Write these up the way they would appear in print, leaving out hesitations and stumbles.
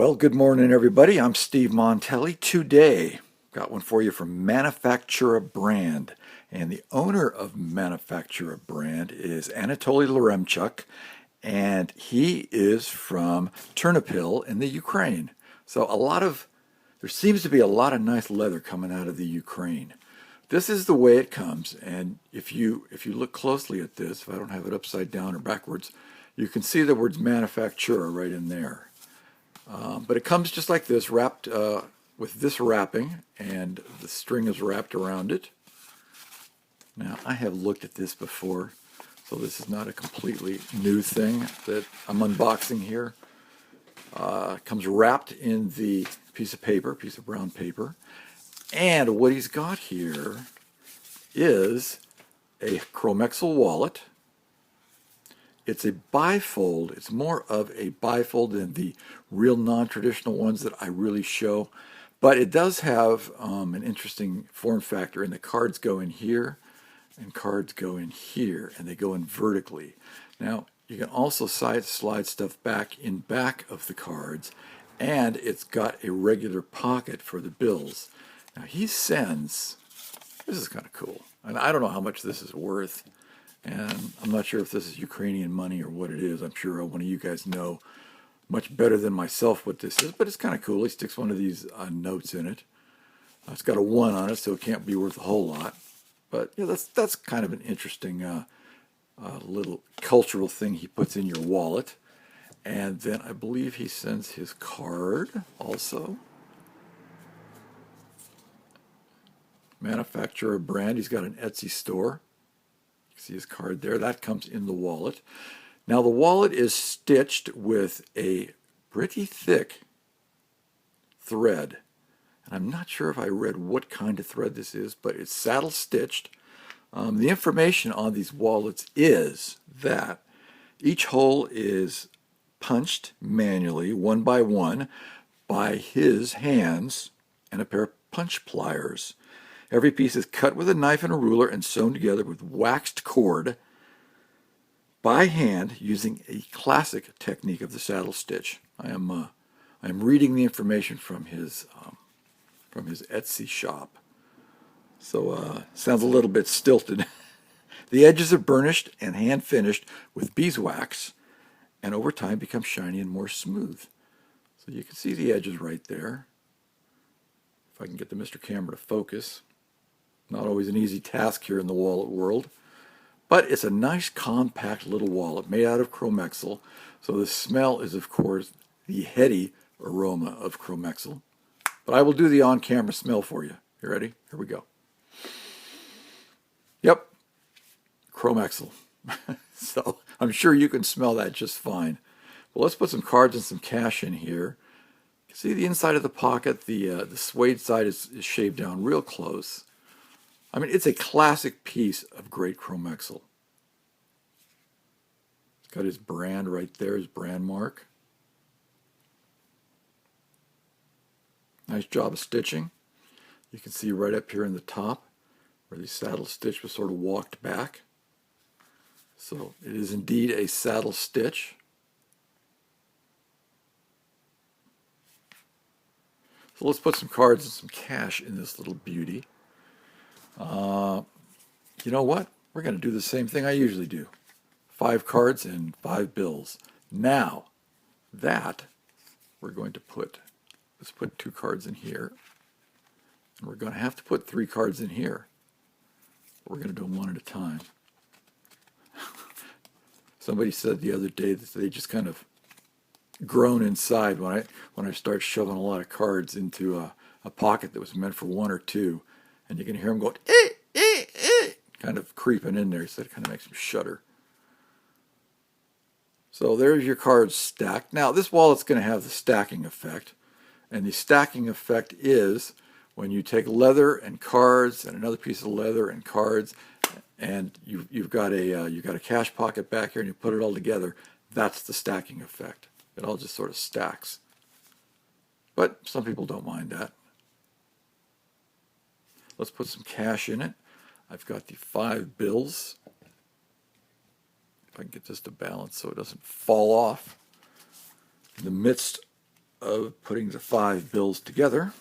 Well, good morning, everybody. I'm Steve Montelli. Today, got one for you from Manufacturabrand. And the owner of Manufacturabrand is Anatoly Laremchuk, and he is from Ternopil in the Ukraine. So there seems to be a lot of nice leather coming out of the Ukraine. This is the way it comes, and if you look closely at this, if I don't have it upside down or backwards, you can see the words manufacturer right in there. But it comes just like this, wrapped with this wrapping, and the string is wrapped around it. Now, I have looked at this before, so this is not a completely new thing that I'm unboxing here. It comes wrapped in the piece of brown paper. And what he's got here is a Chromexcel wallet. It's a bifold. It's more of a bifold than the real non-traditional ones that I really show. But it does have an interesting form factor, and the cards go in here, and cards go in here, and they go in vertically. Now, you can also slide stuff back of the cards, and it's got a regular pocket for the bills. Now, this is kind of cool, and I don't know how much this is worth. And I'm not sure if this is Ukrainian money or what it is. I'm sure one of you guys know much better than myself what this is, but it's kind of cool. He sticks one of these notes in it. It's got a 1 on it, so it can't be worth a whole lot. But yeah, that's kind of an interesting little cultural thing he puts in your wallet. And then I believe he sends his card also. Manufacturabrand. He's got an Etsy store. See his card there. That comes in the wallet. Now the wallet is stitched with a pretty thick thread. And I'm not sure if I read what kind of thread this is, but it's saddle stitched. The information on these wallets is that each hole is punched manually, one by his hands and a pair of punch pliers. Every piece is cut with a knife and a ruler and sewn together with waxed cord by hand using a classic technique of the saddle stitch. I am reading the information from his Etsy shop. So sounds a little bit stilted. The edges are burnished and hand finished with beeswax, and over time become shiny and more smooth. So you can see the edges right there. If I can get the Mr. Camera to focus. Not always an easy task here in the wallet world, but it's a nice compact little wallet made out of Chromexcel. So the smell is, of course, the heady aroma of Chromexcel. But I will do the on-camera smell for you. You ready? Here we go. Yep, Chromexcel. So I'm sure you can smell that just fine. Well, let's put some cards and some cash in here. You can see the inside of the pocket. The suede side is shaved down real close. I mean, it's a classic piece of great Chromexcel. It's got his brand right there, his brand mark. Nice job of stitching. You can see right up here in the top where the saddle stitch was sort of walked back. So it is indeed a saddle stitch. So let's put some cards and some cash in this little beauty. You know what? We're going to do the same thing I usually do. 5 cards and 5 bills. Now, that we're going to let's put 2 cards in here. And we're going to have to put 3 cards in here. We're going to do them one at a time. Somebody said the other day that they just kind of groan inside when I start shoving a lot of cards into a pocket that was meant for 1 or 2. And you can hear them going, kind of creeping in there, so it kind of makes them shudder. So there's your cards stacked. Now, this wallet's going to have the stacking effect. And the stacking effect is when you take leather and cards and another piece of leather and cards, and you've got a cash pocket back here, and you put it all together. That's the stacking effect. It all just sort of stacks. But some people don't mind that. Let's put some cash in it. I've got the 5 bills. If I can get this to balance so it doesn't fall off in the midst of putting the 5 bills together.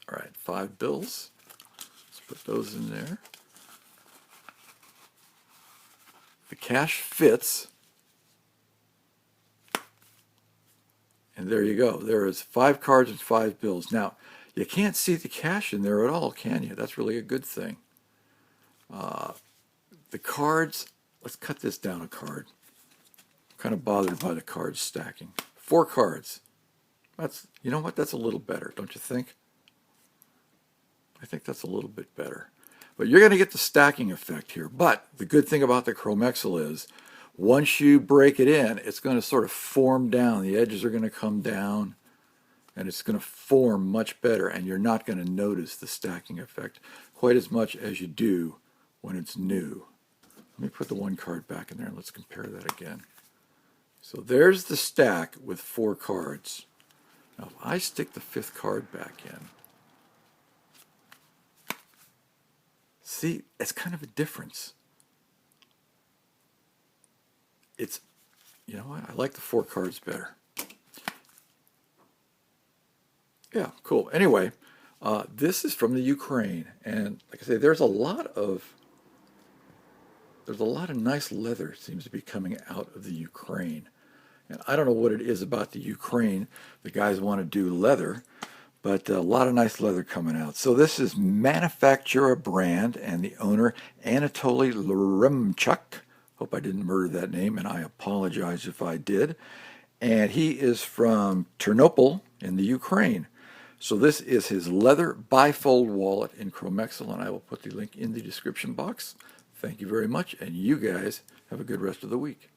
All right, 5 bills. Let's put those in there. The cash fits. And there you go. There is 5 cards and 5 bills. Now, you can't see the cash in there at all, can you? That's really a good thing. The cards, let's cut this down a card. I'm kind of bothered by the cards stacking. 4 cards. That's, you know what? That's a little better, don't you think? I think that's a little bit better. But you're going to get the stacking effect here. But the good thing about the Chromexcel is once you break it in, it's going to sort of form down. The edges are going to come down, and it's going to form much better, and you're not going to notice the stacking effect quite as much as you do when it's new. Let me put the 1 card back in there, and let's compare that again. So there's the stack with 4 cards. Now, if I stick the 5th card back in, see, it's kind of a difference. It's, you know what, I like the 4 cards better. Yeah, cool. Anyway, this is from the Ukraine, and like I say, there's a lot of nice leather seems to be coming out of the Ukraine. And I don't know what it is about the Ukraine. The guys want to do leather, but a lot of nice leather coming out. So this is Manufacturabrand, and the owner, Anatoly Laremchuk. Hope I didn't murder that name, and I apologize if I did. And he is from Ternopil in the Ukraine. So this is his leather bifold wallet in Chromexcel, and I will put the link in the description box. Thank you very much, and you guys have a good rest of the week.